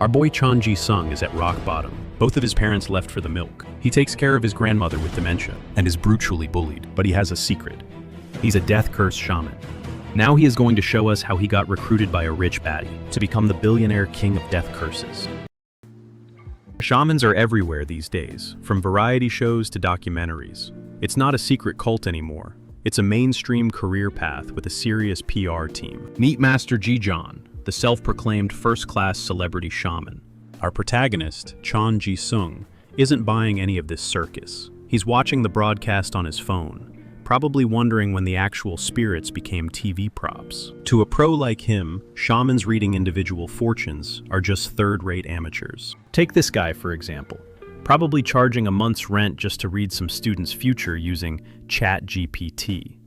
Our boy Chan Ji-sung is at rock bottom. Both of his parents left for the milk. He takes care of his grandmother with dementia and is brutally bullied, but he has a secret. He's a death-cursed shaman. Now he is going to show us how he got recruited by a rich baddie to become the billionaire king of death curses. Shamans are everywhere these days, from variety shows to documentaries. It's not a secret cult anymore. It's a mainstream career path with a serious PR team. Meet Master Ji-jon, the self-proclaimed first-class celebrity shaman. Our protagonist, Chan Ji-sung, isn't buying any of this circus. He's watching the broadcast on his phone, probably wondering when the actual spirits became TV props. To a pro like him, shamans reading individual fortunes are just third-rate amateurs. Take this guy, for example, probably charging a month's rent just to read some student's future using ChatGPT.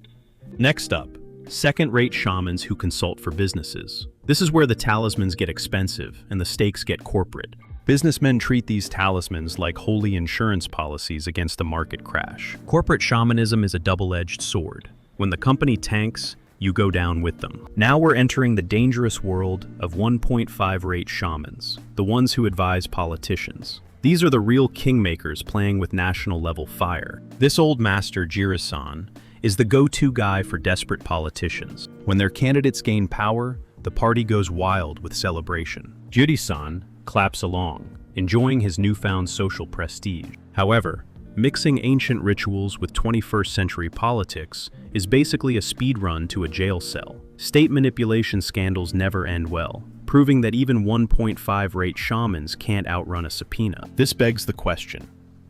Next up, second-rate shamans who consult for businesses. This is where the talismans get expensive and the stakes get corporate. Businessmen treat these talismans like holy insurance policies against a market crash. Corporate shamanism is a double-edged sword. When the company tanks, you go down with them. Now we're entering the dangerous world of 1.5-rate shamans, the ones who advise politicians. These are the real kingmakers playing with national-level fire. This old master, Jirisan, is the go-to guy for desperate politicians. When their candidates gain power, the party goes wild with celebration. Jirisan claps along, enjoying his newfound social prestige. However, mixing ancient rituals with 21st century politics is basically a speed run to a jail cell. State manipulation scandals never end well, proving that even 1.5-rate shamans can't outrun a subpoena. This begs the question,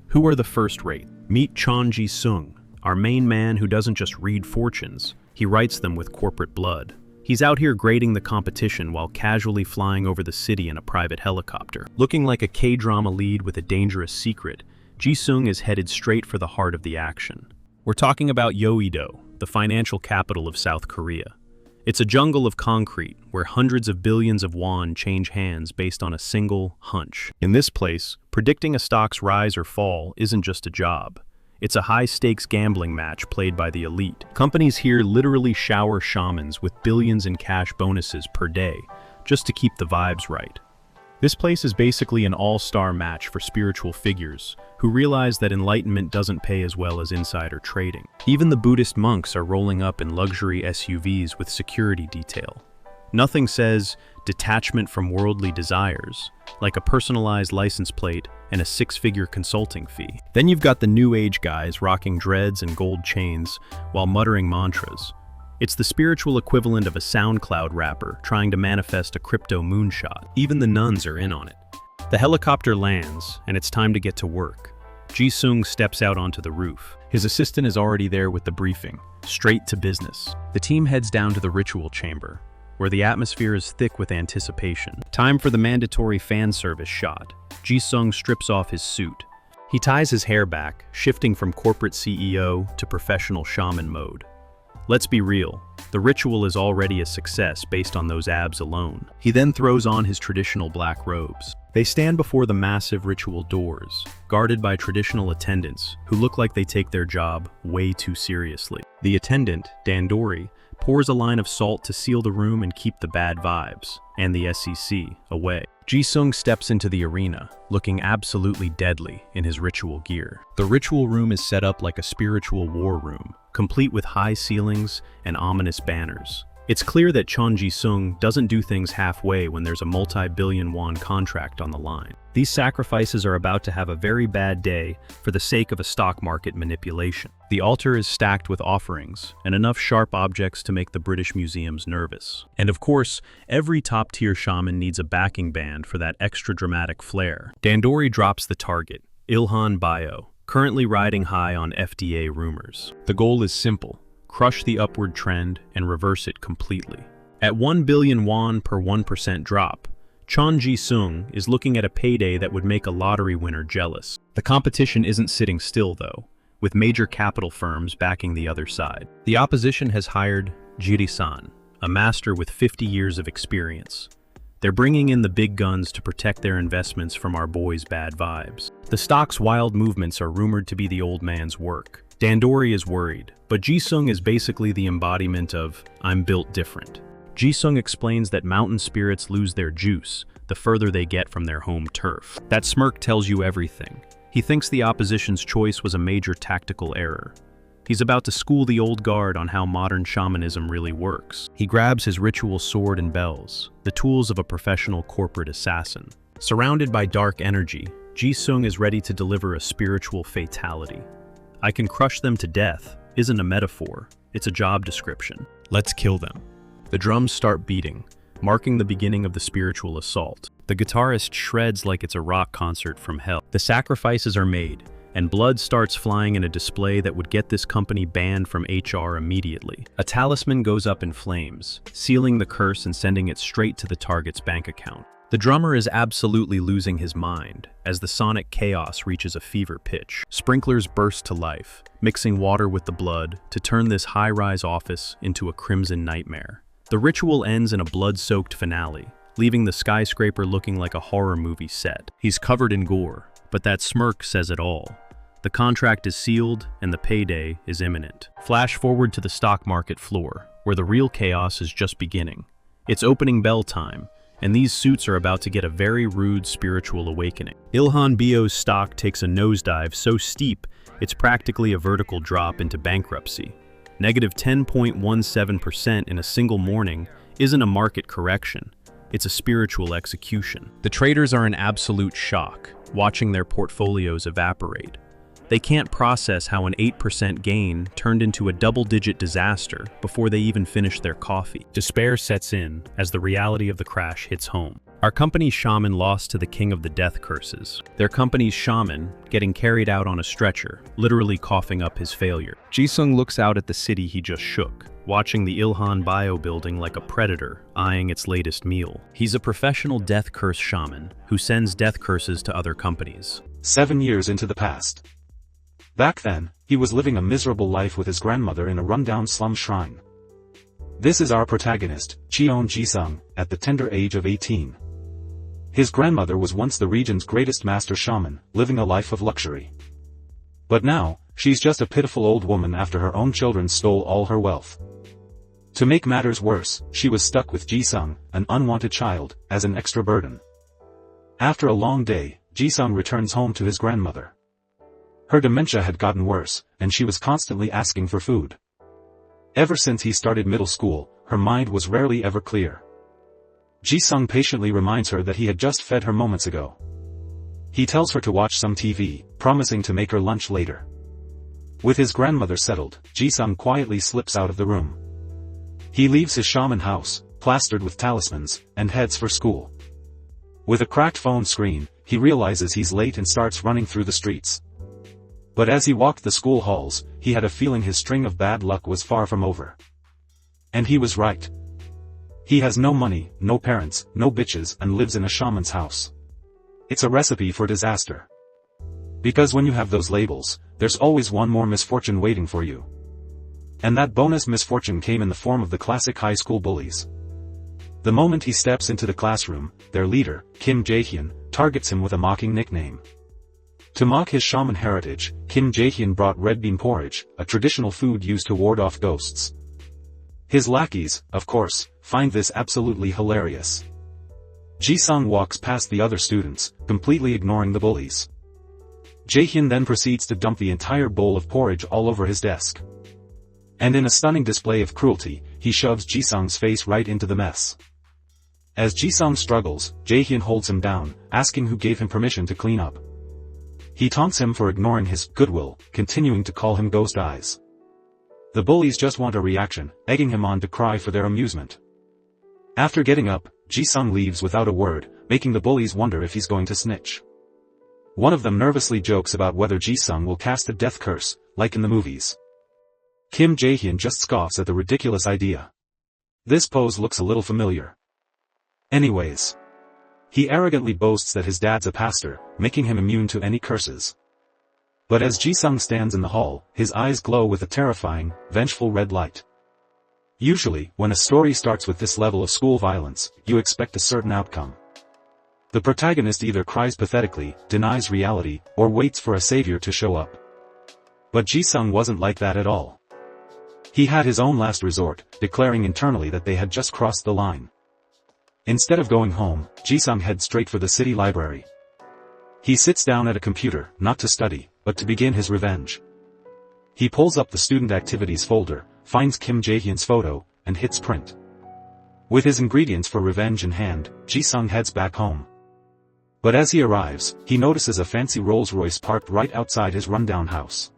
who are the first-rate? Meet Chan Ji-sung, our main man who doesn't just read fortunes, he writes them with corporate blood. He's out here grading the competition while casually flying over the city in a private helicopter. Looking like a K-drama lead with a dangerous secret, Ji-sung is headed straight for the heart of the action. We're talking about Yeouido, the financial capital of South Korea. It's a jungle of concrete where hundreds of billions of won change hands based on a single hunch. In this place, predicting a stock's rise or fall isn't just a job. It's a high-stakes gambling match played by the elite. Companies here literally shower shamans with billions in cash bonuses per day, just to keep the vibes right. This place is basically an all-star match for spiritual figures who realize that enlightenment doesn't pay as well as insider trading. Even the Buddhist monks are rolling up in luxury SUVs with security detail. Nothing says detachment from worldly desires, like a personalized license plate and a six-figure consulting fee. Then you've got the new age guys rocking dreads and gold chains while muttering mantras. It's the spiritual equivalent of a SoundCloud rapper trying to manifest a crypto moonshot. Even the nuns are in on it. The helicopter lands, and it's time to get to work. Ji-sung steps out onto the roof. His assistant is already there with the briefing, straight to business. The team heads down to the ritual chamber, where the atmosphere is thick with anticipation. Time for the mandatory fan service shot. Ji-sung strips off his suit. He ties his hair back, shifting from corporate CEO to professional shaman mode. Let's be real, the ritual is already a success based on those abs alone. He then throws on his traditional black robes. They stand before the massive ritual doors, guarded by traditional attendants who look like they take their job way too seriously. The attendant, Dandori, pours a line of salt to seal the room and keep the bad vibes, and the SEC, away. Ji-sung steps into the arena, looking absolutely deadly in his ritual gear. The ritual room is set up like a spiritual war room, complete with high ceilings and ominous banners. It's clear that Chan Ji-sung doesn't do things halfway when there's a multi-billion won contract on the line. These sacrifices are about to have a very bad day for the sake of a stock market manipulation. The altar is stacked with offerings and enough sharp objects to make the British museums nervous. And of course, every top-tier shaman needs a backing band for that extra dramatic flair. Dandori drops the target, Ilhan Bio, currently riding high on FDA rumors. The goal is simple. Crush the upward trend and reverse it completely. At 1 billion won per 1% drop, Chan Ji-sung is looking at a payday that would make a lottery winner jealous. The competition isn't sitting still though, with major capital firms backing the other side. The opposition has hired Jiri-san, a master with 50 years of experience. They're bringing in the big guns to protect their investments from our boys' bad vibes. The stock's wild movements are rumored to be the old man's work. Dandori is worried, but Ji-sung is basically the embodiment of, "I'm built different." Ji-sung explains that mountain spirits lose their juice, the further they get from their home turf. That smirk tells you everything. He thinks the opposition's choice was a major tactical error. He's about to school the old guard on how modern shamanism really works. He grabs his ritual sword and bells, the tools of a professional corporate assassin. Surrounded by dark energy, Ji-sung is ready to deliver a spiritual fatality. "I can crush them to death" isn't a metaphor, it's a job description. Let's kill them. The drums start beating, marking the beginning of the spiritual assault. The guitarist shreds like it's a rock concert from hell. The sacrifices are made, and blood starts flying in a display that would get this company banned from HR immediately. A talisman goes up in flames, sealing the curse and sending it straight to the target's bank account. The drummer is absolutely losing his mind as the sonic chaos reaches a fever pitch. Sprinklers burst to life, mixing water with the blood to turn this high-rise office into a crimson nightmare. The ritual ends in a blood-soaked finale, leaving the skyscraper looking like a horror movie set. He's covered in gore, but that smirk says it all. The contract is sealed and the payday is imminent. Flash forward to the stock market floor, where the real chaos is just beginning. It's opening bell time, and these suits are about to get a very rude spiritual awakening. Ilhan Bio's stock takes a nosedive so steep, it's practically a vertical drop into bankruptcy. Negative 10.17% in a single morning isn't a market correction, it's a spiritual execution. The traders are in absolute shock, watching their portfolios evaporate. They can't process how an 8% gain turned into a double-digit disaster before they even finish their coffee. Despair sets in as the reality of the crash hits home. Our company's shaman lost to the king of the death curses. Their company's shaman getting carried out on a stretcher, literally coughing up his failure. Ji-sung looks out at the city he just shook, watching the Ilhan Bio building like a predator eyeing its latest meal. He's a professional death curse shaman who sends death curses to other companies. 7 years into the past. Back then, he was living a miserable life with his grandmother in a rundown slum shrine. This is our protagonist, Cheon Ji-sung, at the tender age of 18. His grandmother was once the region's greatest master shaman, living a life of luxury. But now, she's just a pitiful old woman after her own children stole all her wealth. To make matters worse, she was stuck with Ji-sung, an unwanted child, as an extra burden. After a long day, Ji-sung returns home to his grandmother. Her dementia had gotten worse, and she was constantly asking for food. Ever since he started middle school, her mind was rarely ever clear. Ji-sung patiently reminds her that he had just fed her moments ago. He tells her to watch some TV, promising to make her lunch later. With his grandmother settled, Ji-sung quietly slips out of the room. He leaves his shaman house, plastered with talismans, and heads for school. With a cracked phone screen, he realizes he's late and starts running through the streets. But as he walked the school halls, he had a feeling his string of bad luck was far from over. And he was right. He has no money, no parents, no bitches, and lives in a shaman's house. It's a recipe for disaster. Because when you have those labels, there's always one more misfortune waiting for you. And that bonus misfortune came in the form of the classic high school bullies. The moment he steps into the classroom, their leader, Kim Jae-hyun, targets him with a mocking nickname. To mock his shaman heritage, Kim Jae-hyun brought red bean porridge, a traditional food used to ward off ghosts. His lackeys, of course, find this absolutely hilarious. Ji-sung walks past the other students, completely ignoring the bullies. Jae-hyun then proceeds to dump the entire bowl of porridge all over his desk. And in a stunning display of cruelty, he shoves Ji-sung's face right into the mess. As Ji-sung struggles, Jae-hyun holds him down, asking who gave him permission to clean up. He taunts him for ignoring his goodwill, continuing to call him ghost eyes. The bullies just want a reaction, egging him on to cry for their amusement. After getting up, Ji-sung leaves without a word, making the bullies wonder if he's going to snitch. One of them nervously jokes about whether Ji-sung will cast a death curse, like in the movies. Kim Jae-hyun just scoffs at the ridiculous idea. This pose looks a little familiar. Anyways. He arrogantly boasts that his dad's a pastor, making him immune to any curses. But as Ji-sung stands in the hall, his eyes glow with a terrifying, vengeful red light. Usually, when a story starts with this level of school violence, you expect a certain outcome. The protagonist either cries pathetically, denies reality, or waits for a savior to show up. But Ji-sung wasn't like that at all. He had his own last resort, declaring internally that they had just crossed the line. Instead of going home, Ji-sung heads straight for the city library. He sits down at a computer, not to study, but to begin his revenge. He pulls up the student activities folder, finds Kim Jae-hyun's photo, and hits print. With his ingredients for revenge in hand, Ji-sung heads back home. But as he arrives, he notices a fancy Rolls-Royce parked right outside his rundown house.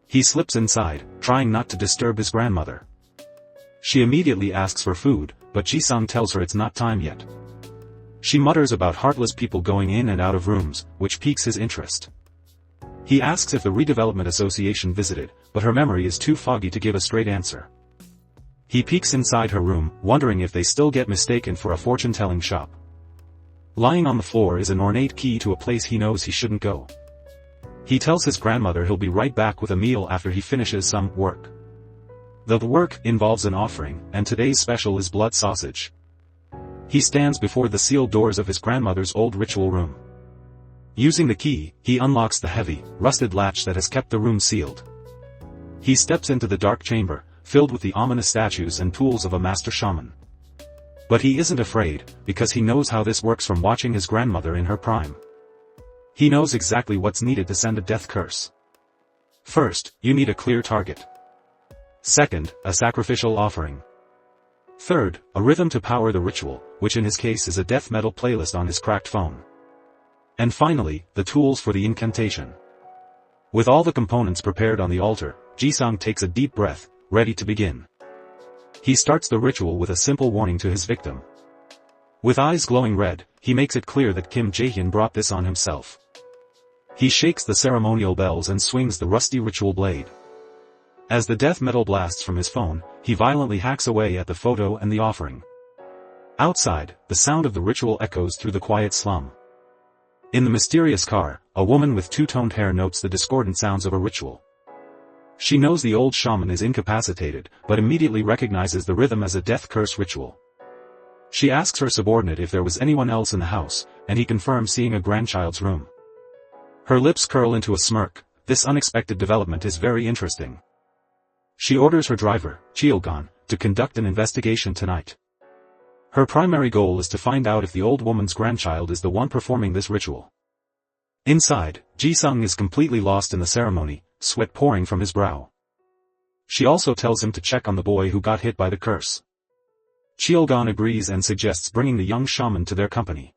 He slips inside, trying not to disturb his grandmother. She immediately asks for food, but Ji-sung tells her it's not time yet. She mutters about heartless people going in and out of rooms, which piques his interest. He asks if the Redevelopment Association visited, but her memory is too foggy to give a straight answer. He peeks inside her room, wondering if they still get mistaken for a fortune-telling shop. Lying on the floor is an ornate key to a place he knows he shouldn't go. He tells his grandmother he'll be right back with a meal after he finishes some work. The work involves an offering, and today's special is blood sausage. He stands before the sealed doors of his grandmother's old ritual room. Using the key, he unlocks the heavy, rusted latch that has kept the room sealed. He steps into the dark chamber, filled with the ominous statues and tools of a master shaman. But he isn't afraid, because he knows how this works from watching his grandmother in her prime. He knows exactly what's needed to send a death curse. First, you need a clear target. Second, a sacrificial offering. Third, a rhythm to power the ritual, which in his case is a death metal playlist on his cracked phone. And finally, the tools for the incantation. With all the components prepared on the altar, Ji-sung takes a deep breath, ready to begin. He starts the ritual with a simple warning to his victim. With eyes glowing red, he makes it clear that Kim Jae-hyun brought this on himself. He shakes the ceremonial bells and swings the rusty ritual blade. As the death metal blasts from his phone, he violently hacks away at the photo and the offering. Outside, the sound of the ritual echoes through the quiet slum. In the mysterious car, a woman with two-toned hair notes the discordant sounds of a ritual. She knows the old shaman is incapacitated, but immediately recognizes the rhythm as a death curse ritual. She asks her subordinate if there was anyone else in the house, and he confirms seeing a grandchild's room. Her lips curl into a smirk. This unexpected development is very interesting. She orders her driver, Cheolgon, to conduct an investigation tonight. Her primary goal is to find out if the old woman's grandchild is the one performing this ritual. Inside, Ji-sung is completely lost in the ceremony, sweat pouring from his brow. She also tells him to check on the boy who got hit by the curse. Cheolgon agrees and suggests bringing the young shaman to their company.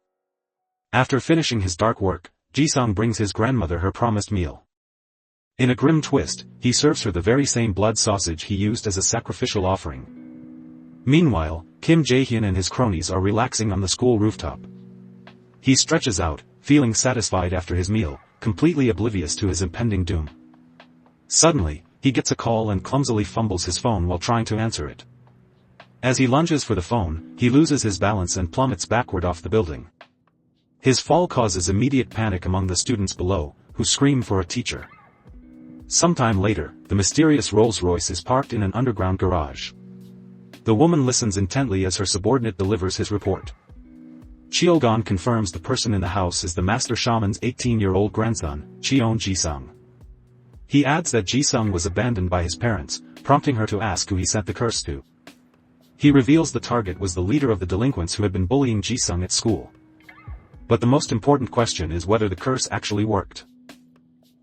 After finishing his dark work, Ji-sung brings his grandmother her promised meal. In a grim twist, he serves her the very same blood sausage he used as a sacrificial offering. Meanwhile, Kim Jae-hyun and his cronies are relaxing on the school rooftop. He stretches out, feeling satisfied after his meal, completely oblivious to his impending doom. Suddenly, he gets a call and clumsily fumbles his phone while trying to answer it. As he lunges for the phone, he loses his balance and plummets backward off the building. His fall causes immediate panic among the students below, who scream for a teacher. Sometime later, the mysterious Rolls-Royce is parked in an underground garage. The woman listens intently as her subordinate delivers his report. Cheolgon confirms the person in the house is the master shaman's 18-year-old grandson, Ji-sung. He adds that Ji-sung was abandoned by his parents, prompting her to ask who he sent the curse to. He reveals the target was the leader of the delinquents who had been bullying Ji-sung at school. But the most important question is whether the curse actually worked.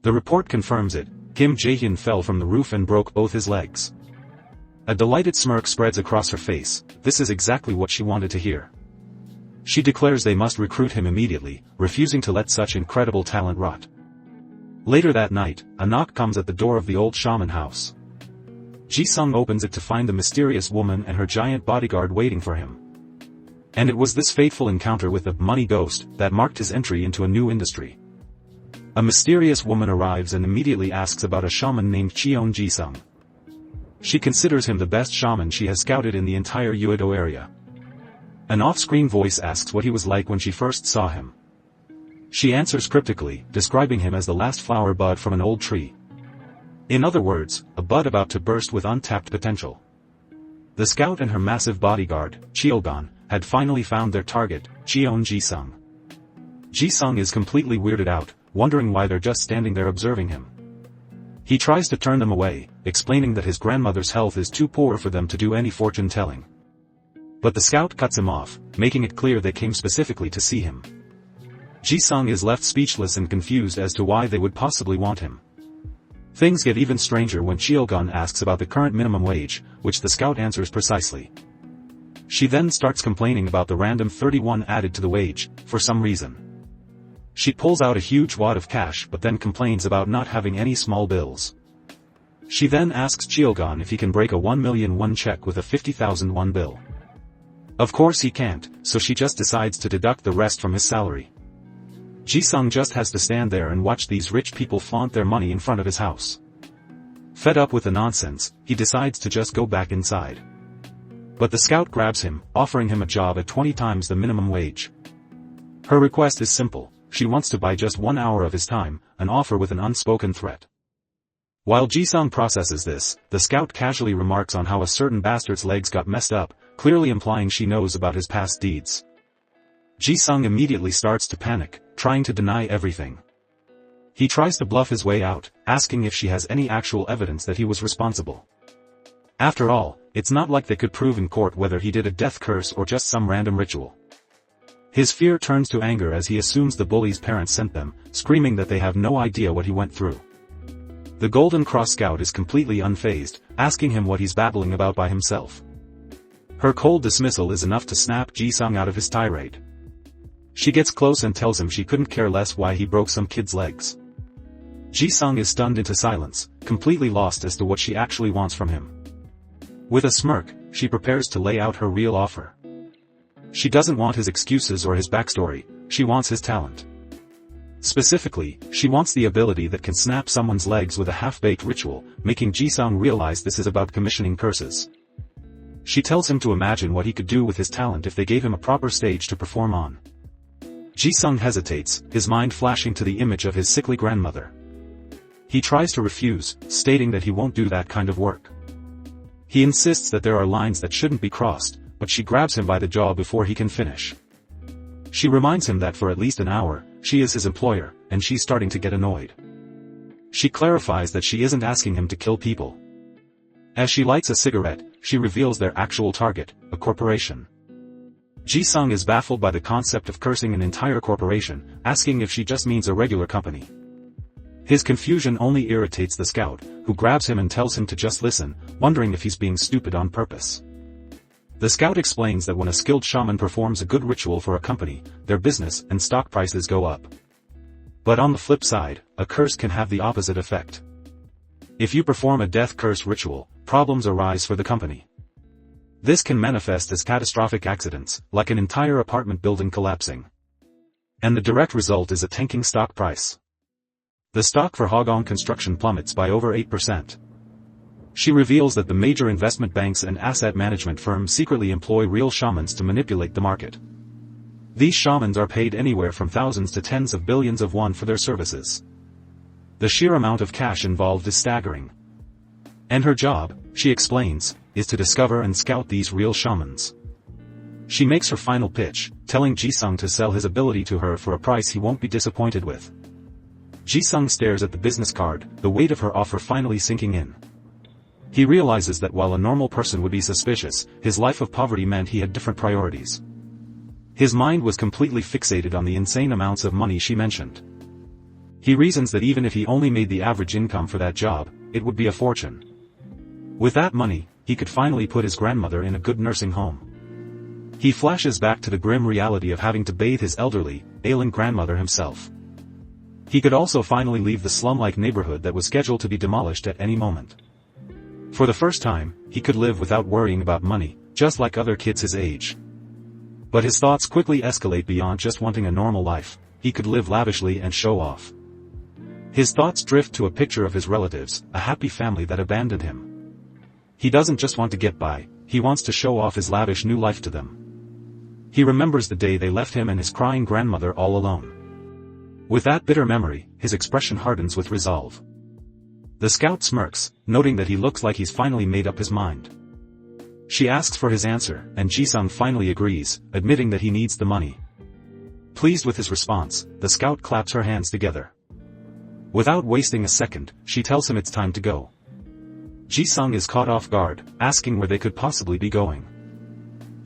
The report confirms it. Kim Jae-hyun fell from the roof and broke both his legs. A delighted smirk spreads across her face. This is exactly what she wanted to hear. She declares they must recruit him immediately, refusing to let such incredible talent rot. Later that night, a knock comes at the door of the old shaman house. Ji-sung opens it to find the mysterious woman and her giant bodyguard waiting for him. And it was this fateful encounter with the money ghost that marked his entry into a new industry. A mysterious woman arrives and immediately asks about a shaman named Ji-sung. She considers him the best shaman she has scouted in the entire Uedo area. An off-screen voice asks what he was like when she first saw him. She answers cryptically, describing him as the last flower bud from an old tree. In other words, a bud about to burst with untapped potential. The scout and her massive bodyguard, Cheolgon, had finally found their target, Ji-sung. Ji-sung is completely weirded out, wondering why they're just standing there observing him. He tries to turn them away, explaining that his grandmother's health is too poor for them to do any fortune-telling. But the scout cuts him off, making it clear they came specifically to see him. Ji-sung is left speechless and confused as to why they would possibly want him. Things get even stranger when Cheolgon asks about the current minimum wage, which the scout answers precisely. She then starts complaining about the random 31 added to the wage, for some reason. She pulls out a huge wad of cash but then complains about not having any small bills. She then asks Cheolgon if he can break a 1 million won check with a 50,000 won bill. Of course he can't, so she just decides to deduct the rest from his salary. Ji-sung just has to stand there and watch these rich people flaunt their money in front of his house. Fed up with the nonsense, he decides to just go back inside. But the scout grabs him, offering him a job at 20 times the minimum wage. Her request is simple, she wants to buy just 1 hour of his time, an offer with an unspoken threat. While Ji-sung processes this, the scout casually remarks on how a certain bastard's legs got messed up, clearly implying she knows about his past deeds. Ji-sung immediately starts to panic, trying to deny everything. He tries to bluff his way out, asking if she has any actual evidence that he was responsible. After all, it's not like they could prove in court whether he did a death curse or just some random ritual. His fear turns to anger as he assumes the bully's parents sent them, screaming that they have no idea what he went through. The Golden Cross Scout is completely unfazed, asking him what he's babbling about by himself. Her cold dismissal is enough to snap Ji-sung out of his tirade. She gets close and tells him she couldn't care less why he broke some kid's legs. Ji-sung is stunned into silence, completely lost as to what she actually wants from him. With a smirk, she prepares to lay out her real offer. She doesn't want his excuses or his backstory, she wants his talent. Specifically, she wants the ability that can snap someone's legs with a half-baked ritual, making Ji-sung realize this is about commissioning curses. She tells him to imagine what he could do with his talent if they gave him a proper stage to perform on. Ji-sung hesitates, his mind flashing to the image of his sickly grandmother. He tries to refuse, stating that he won't do that kind of work. He insists that there are lines that shouldn't be crossed, but she grabs him by the jaw before he can finish. She reminds him that for at least an hour, she is his employer, and she's starting to get annoyed. She clarifies that she isn't asking him to kill people. As she lights a cigarette, she reveals their actual target, a corporation. Ji-sung is baffled by the concept of cursing an entire corporation, asking if she just means a regular company. His confusion only irritates the scout, who grabs him and tells him to just listen, wondering if he's being stupid on purpose. The scout explains that when a skilled shaman performs a good ritual for a company, their business and stock prices go up. But on the flip side, a curse can have the opposite effect. If you perform a death curse ritual, problems arise for the company. This can manifest as catastrophic accidents, like an entire apartment building collapsing. And the direct result is a tanking stock price. The stock for Hagong Construction plummets by over 8%. She reveals that the major investment banks and asset management firms secretly employ real shamans to manipulate the market. These shamans are paid anywhere from thousands to tens of billions of won for their services. The sheer amount of cash involved is staggering. And her job, she explains, is to discover and scout these real shamans. She makes her final pitch, telling Ji-sung to sell his ability to her for a price he won't be disappointed with. Ji-sung stares at the business card, the weight of her offer finally sinking in. He realizes that while a normal person would be suspicious, his life of poverty meant he had different priorities. His mind was completely fixated on the insane amounts of money she mentioned. He reasons that even if he only made the average income for that job, it would be a fortune. With that money, he could finally put his grandmother in a good nursing home. He flashes back to the grim reality of having to bathe his elderly, ailing grandmother himself. He could also finally leave the slum-like neighborhood that was scheduled to be demolished at any moment. For the first time, he could live without worrying about money, just like other kids his age. But his thoughts quickly escalate beyond just wanting a normal life. He could live lavishly and show off. His thoughts drift to a picture of his relatives, a happy family that abandoned him. He doesn't just want to get by, he wants to show off his lavish new life to them. He remembers the day they left him and his crying grandmother all alone. With that bitter memory, his expression hardens with resolve. The scout smirks, noting that he looks like he's finally made up his mind. She asks for his answer, and Ji-sung finally agrees, admitting that he needs the money. Pleased with his response, the scout claps her hands together. Without wasting a second, she tells him it's time to go. Ji-sung is caught off guard, asking where they could possibly be going.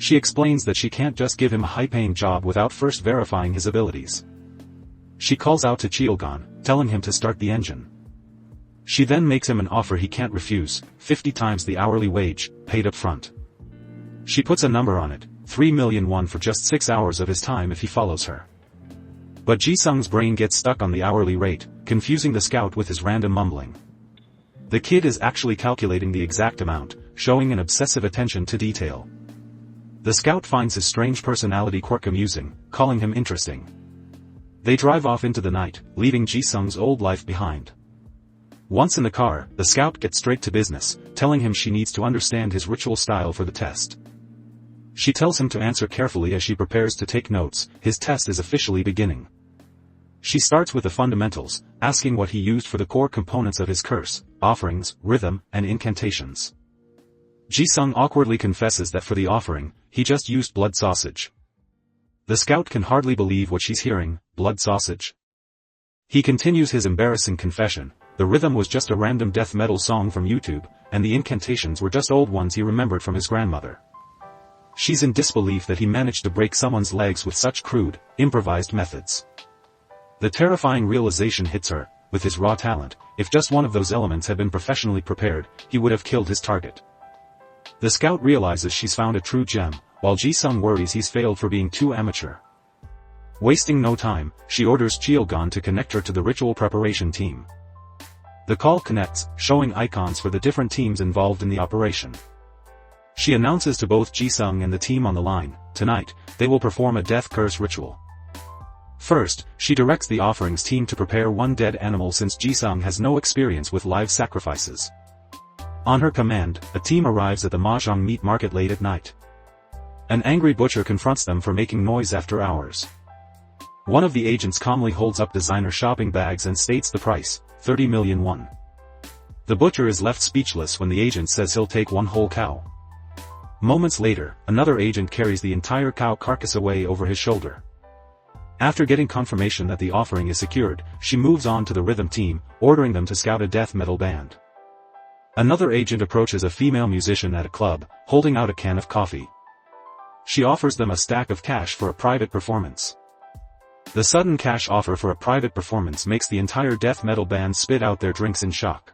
She explains that she can't just give him a high-paying job without first verifying his abilities. She calls out to Cheolgon, telling him to start the engine. She then makes him an offer he can't refuse, 50 times the hourly wage, paid up front. She puts a number on it, 3 million won for just 6 hours of his time if he follows her. But Ji-sung's brain gets stuck on the hourly rate, confusing the scout with his random mumbling. The kid is actually calculating the exact amount, showing an obsessive attention to detail. The scout finds his strange personality quirk amusing, calling him interesting. They drive off into the night, leaving Ji-sung's old life behind. Once in the car, the scout gets straight to business, telling him she needs to understand his ritual style for the test. She tells him to answer carefully as she prepares to take notes. His test is officially beginning. She starts with the fundamentals, asking what he used for the core components of his curse, offerings, rhythm, and incantations. Ji-sung awkwardly confesses that for the offering, he just used blood sausage. The scout can hardly believe what she's hearing, blood sausage. He continues his embarrassing confession, the rhythm was just a random death metal song from YouTube, and the incantations were just old ones he remembered from his grandmother. She's in disbelief that he managed to break someone's legs with such crude, improvised methods. The terrifying realization hits her, with his raw talent, if just one of those elements had been professionally prepared, he would have killed his target. The scout realizes she's found a true gem, while Ji-sung worries he's failed for being too amateur. Wasting no time, she orders Cheolgon to connect her to the ritual preparation team. The call connects, showing icons for the different teams involved in the operation. She announces to both Ji-sung and the team on the line, tonight, they will perform a death curse ritual. First, she directs the offerings team to prepare one dead animal since Ji-sung has no experience with live sacrifices. On her command, a team arrives at the mahjong meat market late at night. An angry butcher confronts them for making noise after hours. One of the agents calmly holds up designer shopping bags and states the price, 30 million won. The butcher is left speechless when the agent says he'll take one whole cow. Moments later, another agent carries the entire cow carcass away over his shoulder. After getting confirmation that the offering is secured, she moves on to the rhythm team, ordering them to scout a death metal band. Another agent approaches a female musician at a club, holding out a can of coffee. She offers them a stack of cash for a private performance. The sudden cash offer for a private performance makes the entire death metal band spit out their drinks in shock.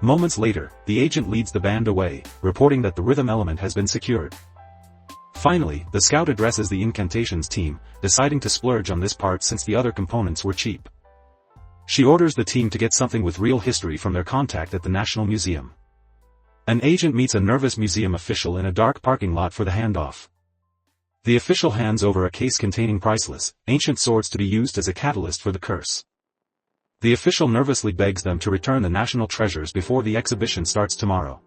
Moments later, the agent leads the band away, reporting that the rhythm element has been secured. Finally, the scout addresses the incantations team, deciding to splurge on this part since the other components were cheap. She orders the team to get something with real history from their contact at the National Museum. An agent meets a nervous museum official in a dark parking lot for the handoff. The official hands over a case containing priceless, ancient swords to be used as a catalyst for the curse. The official nervously begs them to return the national treasures before the exhibition starts tomorrow.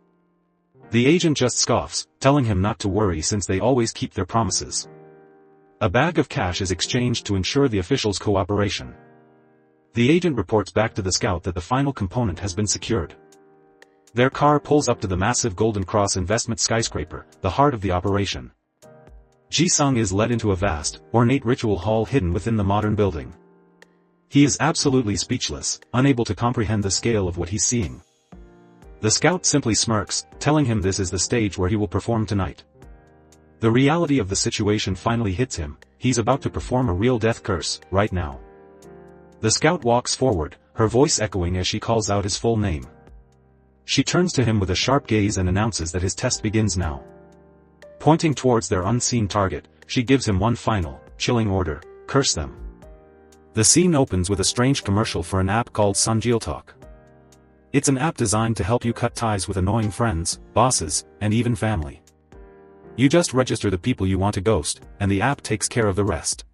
The agent just scoffs, telling him not to worry since they always keep their promises. A bag of cash is exchanged to ensure the official's cooperation. The agent reports back to the scout that the final component has been secured. Their car pulls up to the massive Golden Cross investment skyscraper, the heart of the operation. Ji-sung is led into a vast, ornate ritual hall hidden within the modern building. He is absolutely speechless, unable to comprehend the scale of what he's seeing. The scout simply smirks, telling him this is the stage where he will perform tonight. The reality of the situation finally hits him, he's about to perform a real death curse, right now. The scout walks forward, her voice echoing as she calls out his full name. She turns to him with a sharp gaze and announces that his test begins now. Pointing towards their unseen target, she gives him one final, chilling order, curse them. The scene opens with a strange commercial for an app called Talk. It's an app designed to help you cut ties with annoying friends, bosses, and even family. You just register the people you want to ghost, and the app takes care of the rest.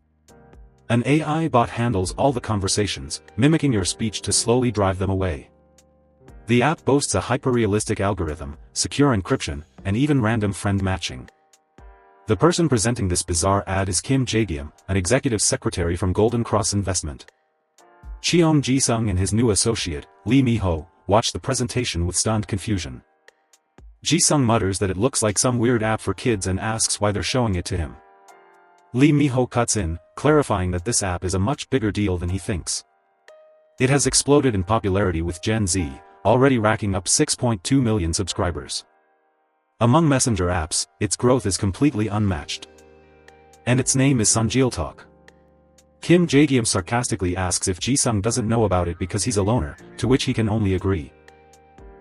An AI bot handles all the conversations, mimicking your speech to slowly drive them away. The app boasts a hyper-realistic algorithm, secure encryption, and even random friend matching. The person presenting this bizarre ad is Kim Jae-gyum, an executive secretary from Golden Cross Investment. Cheon Ji-sung and his new associate, Lee Mi-ho, watch the presentation with stunned confusion. Ji-sung mutters that it looks like some weird app for kids and asks why they're showing it to him. Lee Mi-ho cuts in, clarifying that this app is a much bigger deal than he thinks. It has exploded in popularity with Gen Z, already racking up 6.2 million subscribers. Among messenger apps, its growth is completely unmatched. And its name is Sonjiltalk. Kim Jae-gyum sarcastically asks if Ji-sung doesn't know about it because he's a loner, to which he can only agree.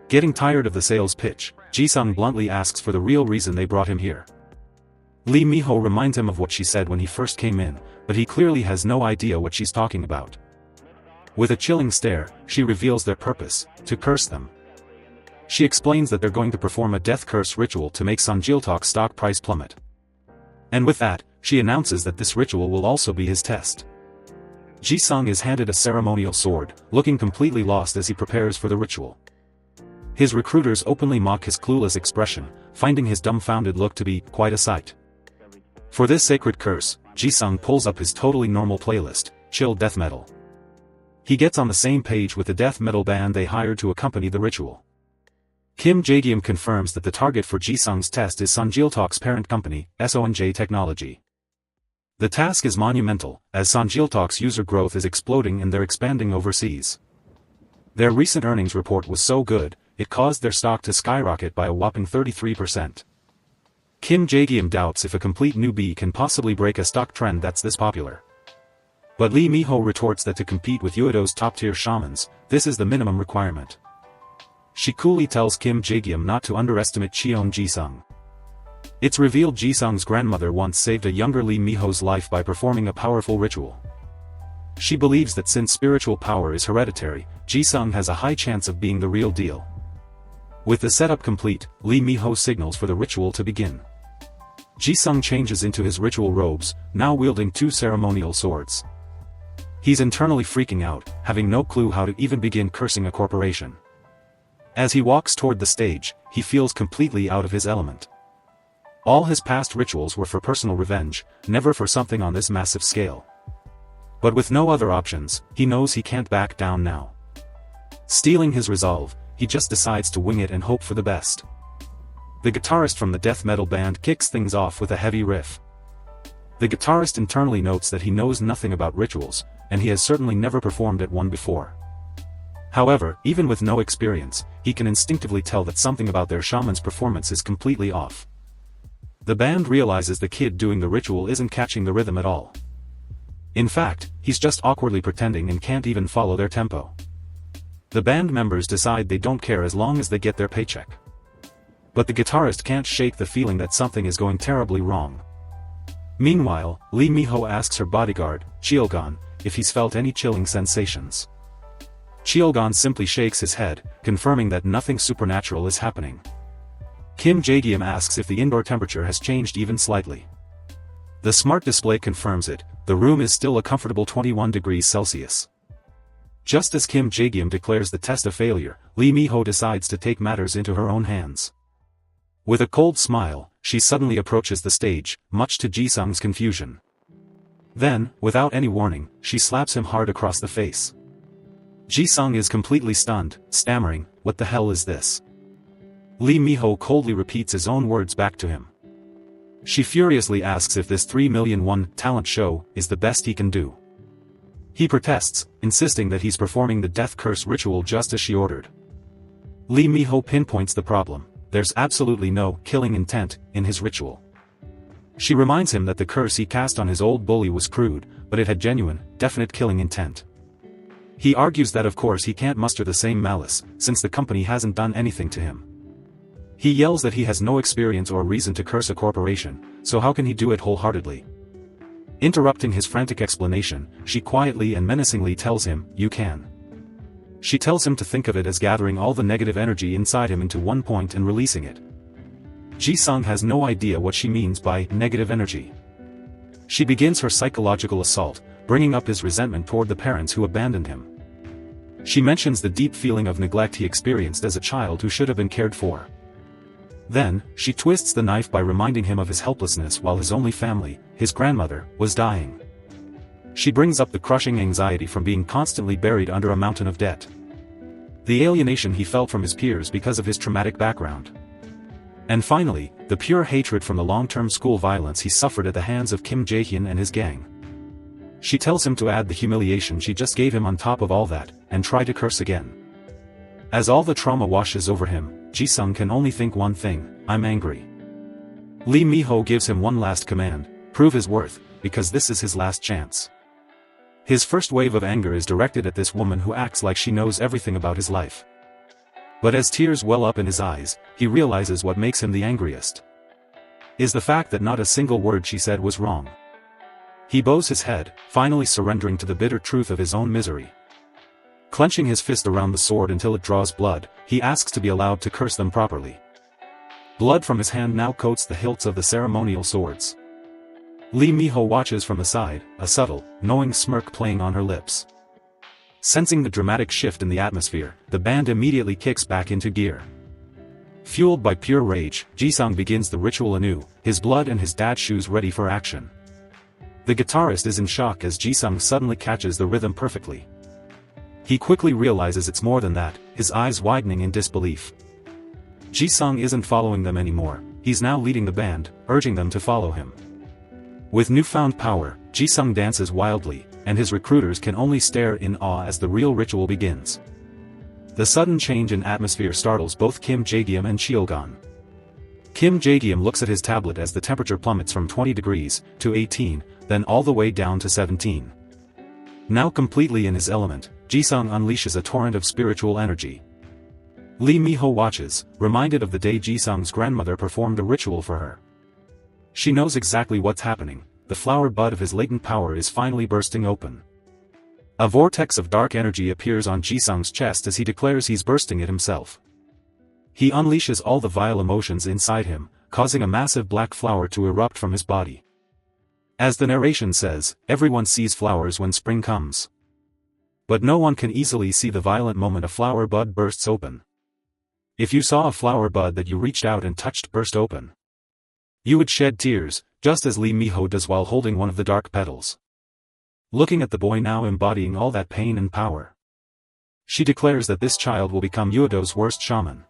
Getting tired of the sales pitch, Ji-sung bluntly asks for the real reason they brought him here. Lee Mi-ho reminds him of what she said when he first came in, but he clearly has no idea what she's talking about. With a chilling stare, she reveals their purpose, to curse them. She explains that they're going to perform a death curse ritual to make Sonjiltalk's stock price plummet. And with that, she announces that this ritual will also be his test. Ji-sung is handed a ceremonial sword, looking completely lost as he prepares for the ritual. His recruiters openly mock his clueless expression, finding his dumbfounded look to be quite a sight. For this sacred curse, Ji-sung pulls up his totally normal playlist, chill death metal. He gets on the same page with the death metal band they hired to accompany the ritual. Kim Jae-gyum confirms that the target for Ji-sung's test is Sonjiltalk's parent company, Sonj Technology. The task is monumental, as Sonjiltalk's user growth is exploding and they're expanding overseas. Their recent earnings report was so good, it caused their stock to skyrocket by a whopping 33%. Kim Jae-gyum doubts if a complete newbie can possibly break a stock trend that's this popular. But Lee Mi-ho retorts that to compete with Uedo's top-tier shamans, this is the minimum requirement. She coolly tells Kim Jae-gyum not to underestimate Cheon Ji-sung. It's revealed Ji-sung's grandmother once saved a younger Lee Mi-ho's life by performing a powerful ritual. She believes that since spiritual power is hereditary, Ji-sung has a high chance of being the real deal. With the setup complete, Lee Mi-ho signals for the ritual to begin. Ji-sung changes into his ritual robes, now wielding two ceremonial swords. He's internally freaking out, having no clue how to even begin cursing a corporation. As he walks toward the stage, he feels completely out of his element. All his past rituals were for personal revenge, never for something on this massive scale. But with no other options, he knows he can't back down now. Stealing his resolve, he just decides to wing it and hope for the best. The guitarist from the death metal band kicks things off with a heavy riff. The guitarist internally notes that he knows nothing about rituals, and he has certainly never performed at one before. However, even with no experience, he can instinctively tell that something about their shaman's performance is completely off. The band realizes the kid doing the ritual isn't catching the rhythm at all. In fact, he's just awkwardly pretending and can't even follow their tempo. The band members decide they don't care as long as they get their paycheck. But the guitarist can't shake the feeling that something is going terribly wrong. Meanwhile, Lee Mi-ho asks her bodyguard, Cheolgon, if he's felt any chilling sensations. Cheolgon simply shakes his head, confirming that nothing supernatural is happening. Kim Jae-gyum asks if the indoor temperature has changed even slightly. The smart display confirms it, the room is still a comfortable 21 degrees Celsius. Just as Kim Jae-gyum declares the test a failure, Lee Mi-ho decides to take matters into her own hands. With a cold smile, she suddenly approaches the stage, much to Ji-sung's confusion. Then, without any warning, she slaps him hard across the face. Ji-sung is completely stunned, stammering, "What the hell is this?" Lee Mi-ho coldly repeats his own words back to him. She furiously asks if this 3 million won talent show is the best he can do. He protests, insisting that he's performing the death curse ritual just as she ordered. Lee Mi-ho pinpoints the problem: there's absolutely no killing intent in his ritual. She reminds him that the curse he cast on his old bully was crude, but it had genuine, definite killing intent. He argues that of course he can't muster the same malice, since the company hasn't done anything to him. He yells that he has no experience or reason to curse a corporation, so how can he do it wholeheartedly? Interrupting his frantic explanation, she quietly and menacingly tells him, "You can." She tells him to think of it as gathering all the negative energy inside him into one point and releasing it. Ji-sung has no idea what she means by negative energy. She begins her psychological assault, bringing up his resentment toward the parents who abandoned him. She mentions the deep feeling of neglect he experienced as a child who should have been cared for. Then, she twists the knife by reminding him of his helplessness while his only family, his grandmother, was dying. She brings up the crushing anxiety from being constantly buried under a mountain of debt. The alienation he felt from his peers because of his traumatic background. And finally, the pure hatred from the long-term school violence he suffered at the hands of Kim Jae-hyun and his gang. She tells him to add the humiliation she just gave him on top of all that, and try to curse again. As all the trauma washes over him, Ji-sung can only think one thing: I'm angry. Lee Mi-ho gives him one last command: prove his worth, because this is his last chance. His first wave of anger is directed at this woman who acts like she knows everything about his life. But as tears well up in his eyes, he realizes what makes him the angriest is the fact that not a single word she said was wrong. He bows his head, finally surrendering to the bitter truth of his own misery. Clenching his fist around the sword until it draws blood, he asks to be allowed to curse them properly. Blood from his hand now coats the hilts of the ceremonial swords. Lee Mi-ho watches from the side, a subtle, knowing smirk playing on her lips. Sensing the dramatic shift in the atmosphere, the band immediately kicks back into gear. Fueled by pure rage, Ji-sung begins the ritual anew, his blood and his dad's shoes ready for action. The guitarist is in shock as Ji-sung suddenly catches the rhythm perfectly. He quickly realizes it's more than that, his eyes widening in disbelief. Ji-sung isn't following them anymore, he's now leading the band, urging them to follow him. With newfound power, Ji-sung dances wildly, and his recruiters can only stare in awe as the real ritual begins. The sudden change in atmosphere startles both Kim Jae-gyum and Cheolgan. Kim Jae-gyum looks at his tablet as the temperature plummets from 20 degrees to 18, then all the way down to 17. Now completely in his element, Ji-sung unleashes a torrent of spiritual energy. Lee Mi-ho watches, reminded of the day Ji-sung's grandmother performed a ritual for her. She knows exactly what's happening, the flower bud of his latent power is finally bursting open. A vortex of dark energy appears on Ji-sung's chest as he declares he's bursting it himself. He unleashes all the vile emotions inside him, causing a massive black flower to erupt from his body. As the narration says, everyone sees flowers when spring comes. But no one can easily see the violent moment a flower bud bursts open. If you saw a flower bud that you reached out and touched burst open, you would shed tears, just as Lee Mi-ho does while holding one of the dark petals. Looking at the boy now embodying all that pain and power, she declares that this child will become Uedo's worst shaman.